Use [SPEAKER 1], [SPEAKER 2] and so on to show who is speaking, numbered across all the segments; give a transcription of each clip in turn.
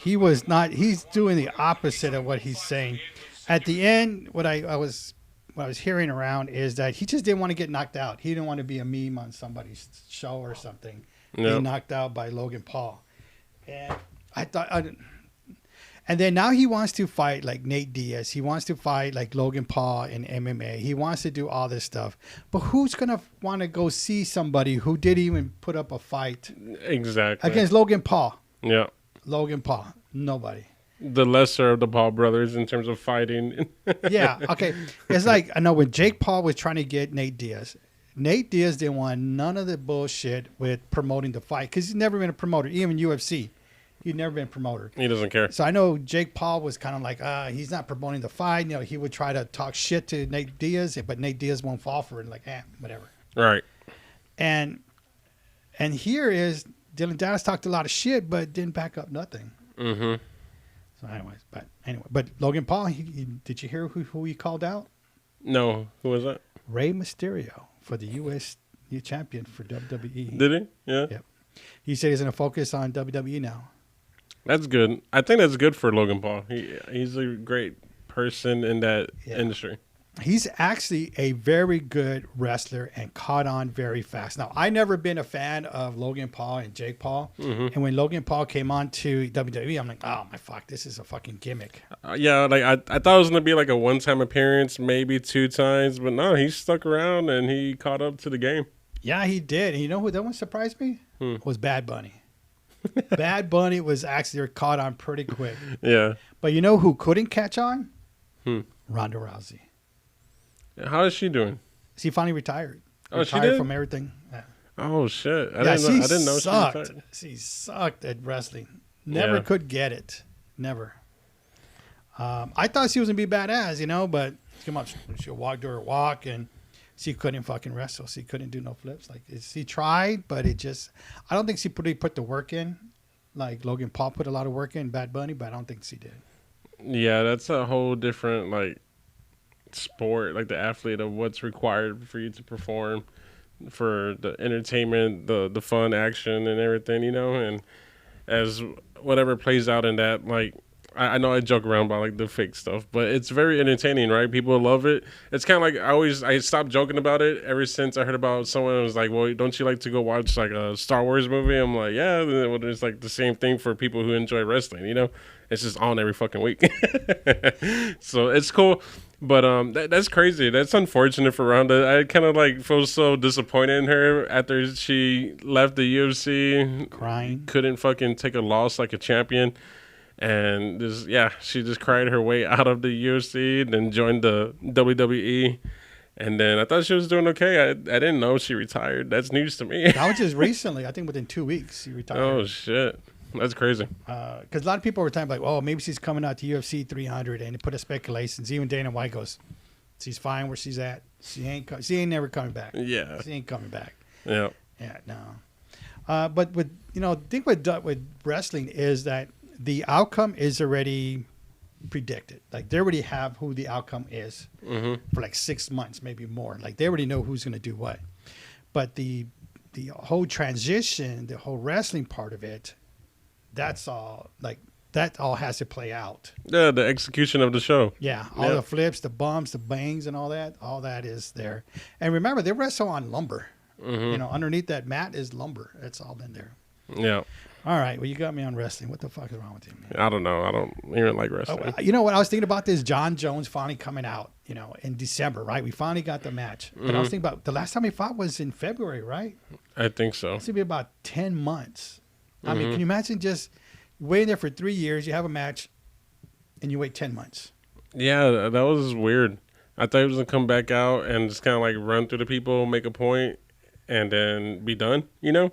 [SPEAKER 1] he was not. He's doing the opposite of what he's saying. At the end, what I was hearing around is that he just didn't want to get knocked out. He didn't want to be a meme on somebody's show or something.
[SPEAKER 2] Yep.
[SPEAKER 1] Being knocked out by Logan Paul, and and then now he wants to fight like Nate Diaz. He wants to fight like Logan Paul in MMA. He wants to do all this stuff. But who's going to want to go see somebody who didn't even put up a fight
[SPEAKER 2] Exactly.
[SPEAKER 1] against Logan Paul?
[SPEAKER 2] Yeah.
[SPEAKER 1] Logan Paul. Nobody.
[SPEAKER 2] The lesser of the Paul brothers in terms of fighting.
[SPEAKER 1] Yeah. Okay. It's like, I know when Jake Paul was trying to get Nate Diaz didn't want none of the bullshit with promoting the fight because he's never been a promoter, even UFC. He'd never been a promoter.
[SPEAKER 2] He doesn't care.
[SPEAKER 1] So I know Jake Paul was kind of like, he's not promoting the fight. You know, he would try to talk shit to Nate Diaz, but Nate Diaz won't fall for it. Like, whatever.
[SPEAKER 2] Right.
[SPEAKER 1] And here is Dillon Danis talked a lot of shit, but didn't back up nothing.
[SPEAKER 2] Mm-hmm.
[SPEAKER 1] So but Logan Paul, did you hear who he called out?
[SPEAKER 2] No. Who was that?
[SPEAKER 1] Rey Mysterio for the U.S. new champion for WWE.
[SPEAKER 2] Did he? Yeah.
[SPEAKER 1] Yep. He said he's going to focus on WWE now.
[SPEAKER 2] That's good. I think that's good for Logan Paul. He's a great person in that industry.
[SPEAKER 1] He's actually a very good wrestler and caught on very fast. Now, I never been a fan of Logan Paul and Jake Paul. Mm-hmm. And when Logan Paul came on to WWE, I'm like, oh, my fuck, this is a fucking gimmick.
[SPEAKER 2] Yeah, like I thought it was going to be like a one-time appearance, maybe 2 times. But no, he stuck around and he caught up to the game.
[SPEAKER 1] Yeah, he did. And you know who that one surprised me? Was Bad Bunny. Bad Bunny was actually caught on pretty quick.
[SPEAKER 2] Yeah.
[SPEAKER 1] But you know who couldn't catch on? Ronda Rousey.
[SPEAKER 2] How is she doing?
[SPEAKER 1] She finally retired.
[SPEAKER 2] Oh,
[SPEAKER 1] retired
[SPEAKER 2] she did?
[SPEAKER 1] from everything. Yeah.
[SPEAKER 2] Oh, shit. I didn't know she retired.
[SPEAKER 1] She sucked at wrestling. Never could get it. Never. I thought she was going to be badass, you know, but come on, she'll walk to her walk, and she couldn't fucking wrestle. She couldn't do no flips. Like, she tried, but it just, I don't think she put the work in. Like Logan Paul put a lot of work in, Bad Bunny, but I don't think she did.
[SPEAKER 2] Yeah, that's a whole different, like, sport, like the athlete of what's required for you to perform, for the entertainment, the fun, action, and everything, you know. And as whatever plays out in that, like, I know I joke around about like the fake stuff, but it's very entertaining, right? People love it. It's kind of like I stopped joking about it ever since I heard about someone who was like, well, don't you like to go watch like a Star Wars movie? I'm like, yeah. It's like the same thing for people who enjoy wrestling, you know? It's just on every fucking week. So it's cool. But that's crazy. That's unfortunate for Ronda. I kind of like feel so disappointed in her after she left the UFC.
[SPEAKER 1] Crying.
[SPEAKER 2] Couldn't fucking take a loss like a champion. And she just cried her way out of the UFC, then joined the WWE. And then I thought she was doing okay. I didn't know she retired. That's news to me.
[SPEAKER 1] That was just recently. I think within 2 weeks she retired.
[SPEAKER 2] Oh, shit. That's crazy.
[SPEAKER 1] Because a lot of people were talking like, oh, maybe she's coming out to UFC 300, and they put a speculations. Even Dana White goes, she's fine where she's at. She ain't never coming back.
[SPEAKER 2] Yeah.
[SPEAKER 1] She ain't coming back.
[SPEAKER 2] Yeah.
[SPEAKER 1] Yeah, no. But with the thing with wrestling is that the outcome is already predicted. Like they already have who the outcome is for like 6 months, maybe more. Like they already know who's going to do what. But the whole transition, the whole wrestling part of it, that's all like that all has to play out.
[SPEAKER 2] Yeah, the execution of the show.
[SPEAKER 1] Yeah, all the flips, the bumps, the bangs, and all that is there. And remember, they wrestle on lumber. You know, underneath that mat is lumber. That's all in there.
[SPEAKER 2] Yeah.
[SPEAKER 1] All right. Well, you got me on wrestling. What the fuck is wrong with you, man?
[SPEAKER 2] I don't know. I don't even like wrestling.
[SPEAKER 1] You know what? I was thinking about this John Jones finally coming out, you know, in December, right? We finally got the match. But I was thinking about the last time he fought was in February, right?
[SPEAKER 2] I think so.
[SPEAKER 1] It's going to be about 10 months. I mean, can you imagine just waiting there for 3 years, you have a match, and you wait 10 months?
[SPEAKER 2] Yeah, that was weird. I thought he was going to come back out and just kind of like run through the people, make a point, and then be done, you know?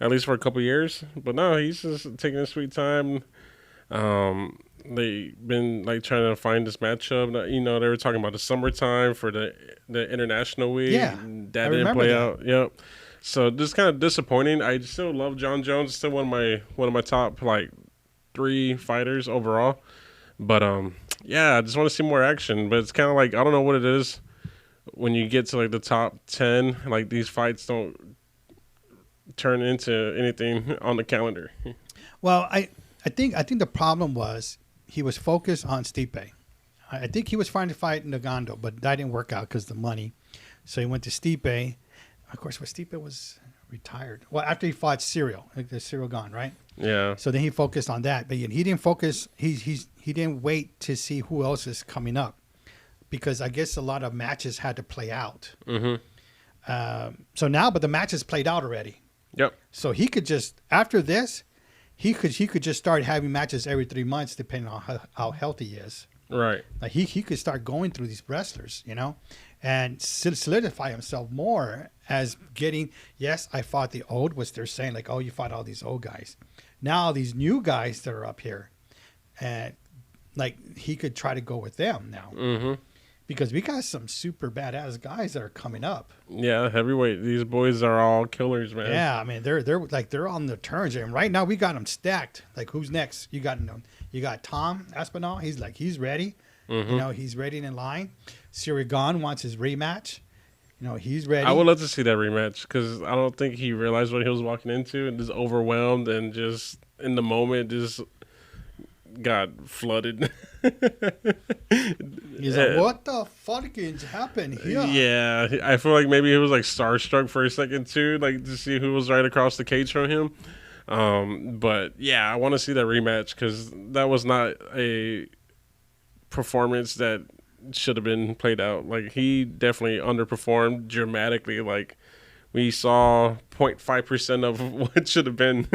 [SPEAKER 2] At least for a couple years. But no, he's just taking his sweet time. They've been like trying to find this matchup. You know, they were talking about the summertime for the international week.
[SPEAKER 1] Yeah,
[SPEAKER 2] that didn't play out. Yep. So just kind of disappointing. I still love John Jones. Still one of my top like 3 fighters overall. But I just want to see more action. But it's kind of like I don't know what it is when you get to like the top 10. Like these fights don't turn into anything on the calendar.
[SPEAKER 1] Well, I I think the problem was he was focused on Stipe. I think he was trying to fight Nagando, but that didn't work out because of the money. So he went to Stipe. Of course, when Stipe was retired, well, after he fought Cyril, like the Cyril gone, right?
[SPEAKER 2] Yeah.
[SPEAKER 1] So then he focused on that, but he didn't focus. He didn't wait to see who else is coming up, because I guess a lot of matches had to play out. So now, but the matches played out already.
[SPEAKER 2] Yep.
[SPEAKER 1] So he could just, after this, he could just start having matches every 3 months, depending on how healthy he is.
[SPEAKER 2] Right.
[SPEAKER 1] Like he could start going through these wrestlers, and solidify himself more as getting. Yes, I fought the old, which they're saying like, oh, you fought all these old guys. Now these new guys that are up here, and like he could try to go with them now. Because we got some super badass guys that are coming up.
[SPEAKER 2] Yeah, heavyweight. These boys are all killers, man.
[SPEAKER 1] Yeah, I mean they're on the turns, and right now we got them stacked. Like who's next? You got Tom Aspinall. He's ready. He's ready and in line. Sirigan wants his rematch. He's ready.
[SPEAKER 2] I would love to see that rematch because I don't think he realized what he was walking into and just overwhelmed and just in the moment just got flooded.
[SPEAKER 1] He's like, what the fuck is happening here?
[SPEAKER 2] Yeah, I feel like maybe he was like starstruck for a second too, like to see who was right across the cage from him. But yeah, I want to see that rematch because that was not a performance that should have been played out. Like he definitely underperformed dramatically. Like we saw 0.5% of what should have been.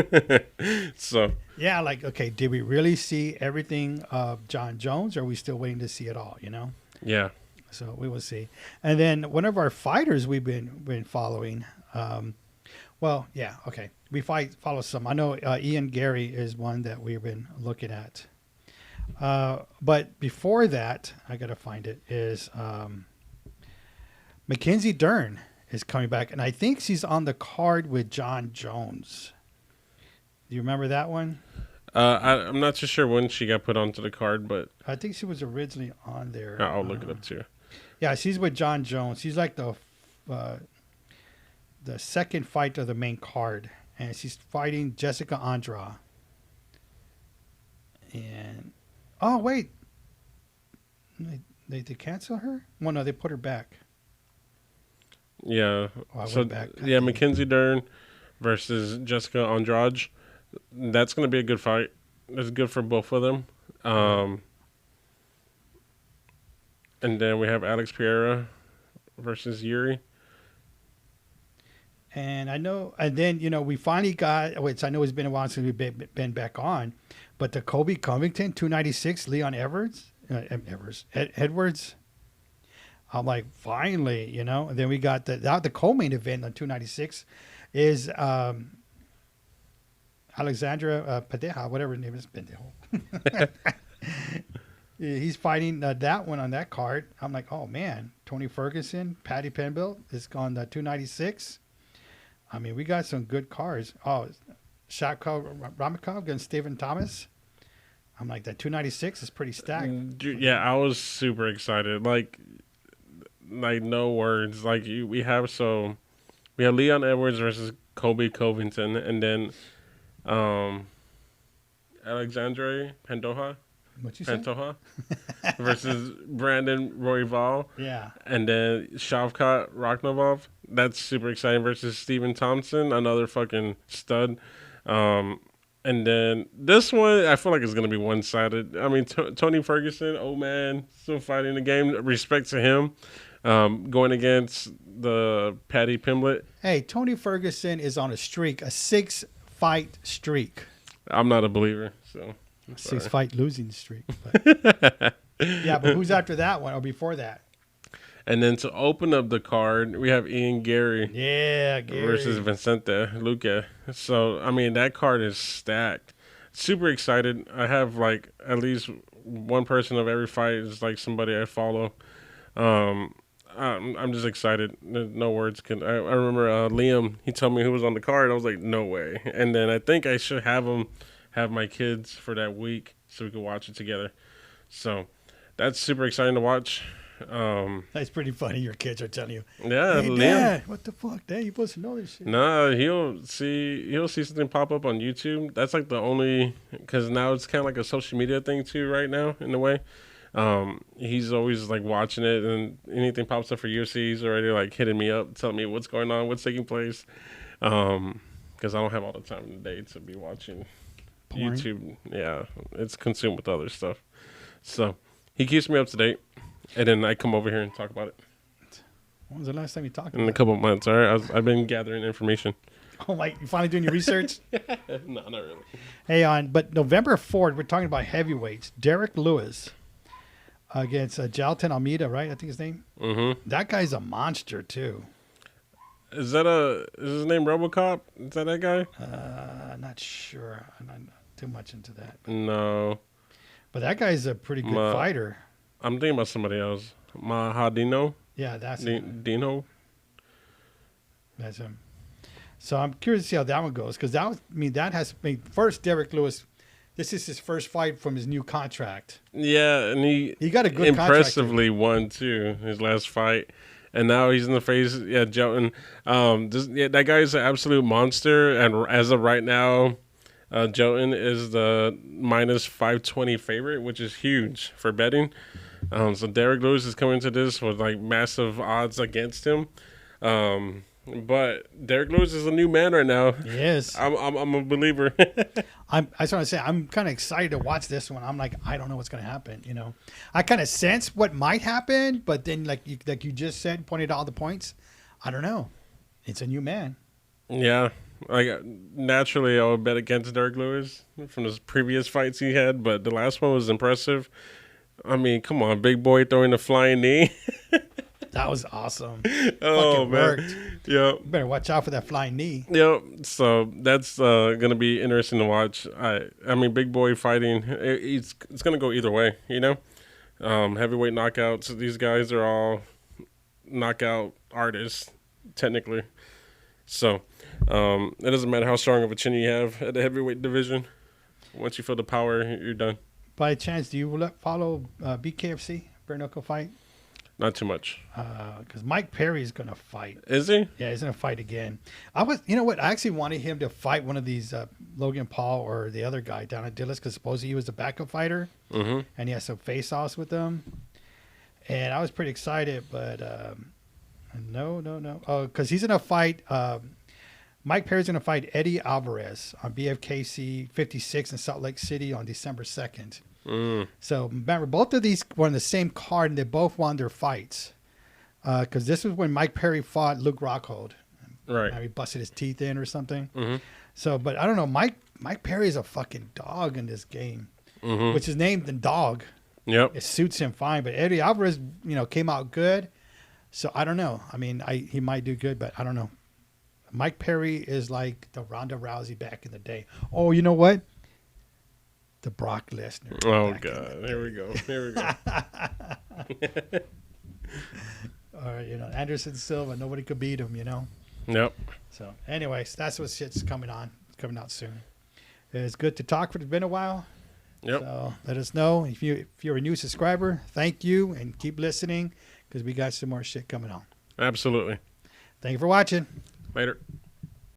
[SPEAKER 2] So
[SPEAKER 1] yeah, like okay, did we really see everything of John Jones, or are we still waiting to see it all?
[SPEAKER 2] Yeah.
[SPEAKER 1] So we will see. And then one of our fighters we've been following. Well, yeah, okay. We follow some. I know Ian Gary is one that we've been looking at. But before that, I gotta find it. Is Mackenzi Dern is coming back, and I think she's on the card with John Jones. Do you remember that one?
[SPEAKER 2] I'm not too sure when she got put onto the card, but
[SPEAKER 1] I think she was originally on there.
[SPEAKER 2] I'll look it up too.
[SPEAKER 1] Yeah, she's with John Jones. She's like the second fight of the main card, and she's fighting Jessica Andrade. And oh wait, they cancel her? Well, no, they put her back.
[SPEAKER 2] Yeah.
[SPEAKER 1] Oh,
[SPEAKER 2] So
[SPEAKER 1] back.
[SPEAKER 2] yeah, Mackenzi Dern versus Jessica Andrade. That's going to be a good fight. It's good for both of them. And then we have Alex Pereira versus Yuri.
[SPEAKER 1] And I know, and then we finally got. Which I know it's been a while since we've been back on, but the Kobe Covington 296 Leon Edwards. I'm like, finally, And then we got the co-main event on 296 is Alexandra Padeja, whatever her name is, Pendejo. He's fighting that one on that card. I'm like, oh man, Tony Ferguson, Patty Penbill is on the 296. I mean, we got some good cards. Oh, Shakov Ramakov against Stephen Thomas. I'm like, that 296 is pretty stacked.
[SPEAKER 2] Dude, yeah, I was super excited. Like no words. Like we have Leon Edwards versus Kobe Covington, and then Alexandre Pantoja.
[SPEAKER 1] What you say?
[SPEAKER 2] Pantoja versus Brandon Royval.
[SPEAKER 1] Yeah.
[SPEAKER 2] And then Shavkat Rakhmonov. That's super exciting versus Stephen Thompson, another fucking stud. And then this one, I feel like it's going to be one-sided. I mean, Tony Ferguson, oh man, still fighting the game. Respect to him. Going against the Patty Pimblett.
[SPEAKER 1] Hey, Tony Ferguson is on a streak, a 6-fight streak.
[SPEAKER 2] I'm not a believer, so.
[SPEAKER 1] 6-fight losing streak. But. Yeah, but who's after that one or before that?
[SPEAKER 2] And then to open up the card, we have Ian Gary.
[SPEAKER 1] Yeah, Gary.
[SPEAKER 2] Versus Vicente Luque. So, I mean, that card is stacked. Super excited. I have, like, at least one person of every fight is, like, somebody I follow. I'm just excited. No words can. I remember Liam, he told me who was on the card. I was like, no way. And then I think I should have my kids for that week so we could watch it together. So, that's super exciting to watch.
[SPEAKER 1] That's pretty funny. Your kids are telling you,
[SPEAKER 2] Yeah,
[SPEAKER 1] "Hey,
[SPEAKER 2] Liam.
[SPEAKER 1] Dad, what the fuck? Dad, you supposed to know this shit."
[SPEAKER 2] Nah, he'll see something pop up on YouTube. That's like the only, because now it's kind of like a social media thing too right now in a way. He's always like watching it, and anything pops up for UFC, he's already like hitting me up, telling me what's going on, what's taking place. Because I don't have all the time in the day to be watching
[SPEAKER 1] Porn.
[SPEAKER 2] YouTube. Yeah, it's consumed with other stuff. So he keeps me up to date, and then I come over here and talk about it.
[SPEAKER 1] When was the last time you talked
[SPEAKER 2] In
[SPEAKER 1] about
[SPEAKER 2] a couple of months, all right. I've been gathering information.
[SPEAKER 1] it? Oh my! You finally doing your research?
[SPEAKER 2] No, not really.
[SPEAKER 1] Hey, but November 4th, we're talking about heavyweights. Derrick Lewis against Jailton Almeida, right? I think his name.
[SPEAKER 2] Mm-hmm.
[SPEAKER 1] That guy's a monster too.
[SPEAKER 2] Is his name RoboCop? Is that guy?
[SPEAKER 1] Not sure. I'm not too much into that.
[SPEAKER 2] No.
[SPEAKER 1] But that guy's a pretty good fighter.
[SPEAKER 2] I'm thinking about somebody else. Mahadino?
[SPEAKER 1] Yeah, that's him.
[SPEAKER 2] Dino?
[SPEAKER 1] That's him. So I'm curious to see how that one goes because that has first Derrick Lewis. This is his first fight from his new contract.
[SPEAKER 2] Yeah, and he
[SPEAKER 1] got a good
[SPEAKER 2] impressively won too his last fight, and now he's in the face. Yeah, Jailton. That guy is an absolute monster, and as of right now, Jailton is the minus 520 favorite, which is huge for betting. So Derrick Lewis is coming to this with like massive odds against him. But Derrick Lewis is a new man right now.
[SPEAKER 1] Yes,
[SPEAKER 2] I'm a believer.
[SPEAKER 1] I just want to say I'm kind of excited to watch this one. I'm like, I don't know what's going to happen. You know, I kind of sense what might happen, but then like you just said, pointed out all the points. I don't know. It's a new man.
[SPEAKER 2] Yeah, like naturally I would bet against Derrick Lewis from his previous fights he had, but the last one was impressive. I mean, come on, big boy throwing the flying knee.
[SPEAKER 1] That was awesome.
[SPEAKER 2] Oh,
[SPEAKER 1] Fucking
[SPEAKER 2] man.
[SPEAKER 1] worked.
[SPEAKER 2] Yep.
[SPEAKER 1] You better watch out for that flying knee.
[SPEAKER 2] Yep. So that's gonna be interesting to watch. I mean, big boy fighting. It's gonna go either way. You know, heavyweight knockouts. These guys are all knockout artists, technically. So it doesn't matter how strong of a chin you have at the heavyweight division. Once you feel the power, you're done.
[SPEAKER 1] By chance, do you follow BKFC, bare knuckle fight?
[SPEAKER 2] Not too much.
[SPEAKER 1] Because Mike Perry's going to fight.
[SPEAKER 2] Is he?
[SPEAKER 1] Yeah, he's going to fight again. You know what? I actually wanted him to fight one of these, Logan Paul or the other guy down at Dillis, because supposedly he was the backup fighter.
[SPEAKER 2] Mm-hmm.
[SPEAKER 1] And he has some face-offs with them. And I was pretty excited, but no. Oh, because he's going to fight, Mike Perry's going to fight Eddie Alvarez on BKFC 56 in Salt Lake City on December 2nd. So remember, both of these were on the same card, and they both won their fights. Because this was when Mike Perry fought Luke Rockhold.
[SPEAKER 2] Right.
[SPEAKER 1] He busted his teeth in or something.
[SPEAKER 2] Mm-hmm.
[SPEAKER 1] So, but I don't know. Mike Perry is a fucking dog in this game,
[SPEAKER 2] Mm-hmm.
[SPEAKER 1] which is named the dog.
[SPEAKER 2] Yep.
[SPEAKER 1] It suits him fine. But Eddie Alvarez, came out good. So I don't know. I mean, he might do good, but I don't know. Mike Perry is like the Ronda Rousey back in the day. Oh, you know what? The Brock Lesnar.
[SPEAKER 2] Oh, God. Here we go.
[SPEAKER 1] Or, Anderson Silva. Nobody could beat him,
[SPEAKER 2] Yep.
[SPEAKER 1] So, anyways, that's what shit's coming on. It's coming out soon. It's good to talk. It's been a while.
[SPEAKER 2] Yep.
[SPEAKER 1] So, let us know. If you're a new subscriber, thank you. And keep listening because we got some more shit coming on.
[SPEAKER 2] Absolutely.
[SPEAKER 1] Thank you for watching.
[SPEAKER 2] Later.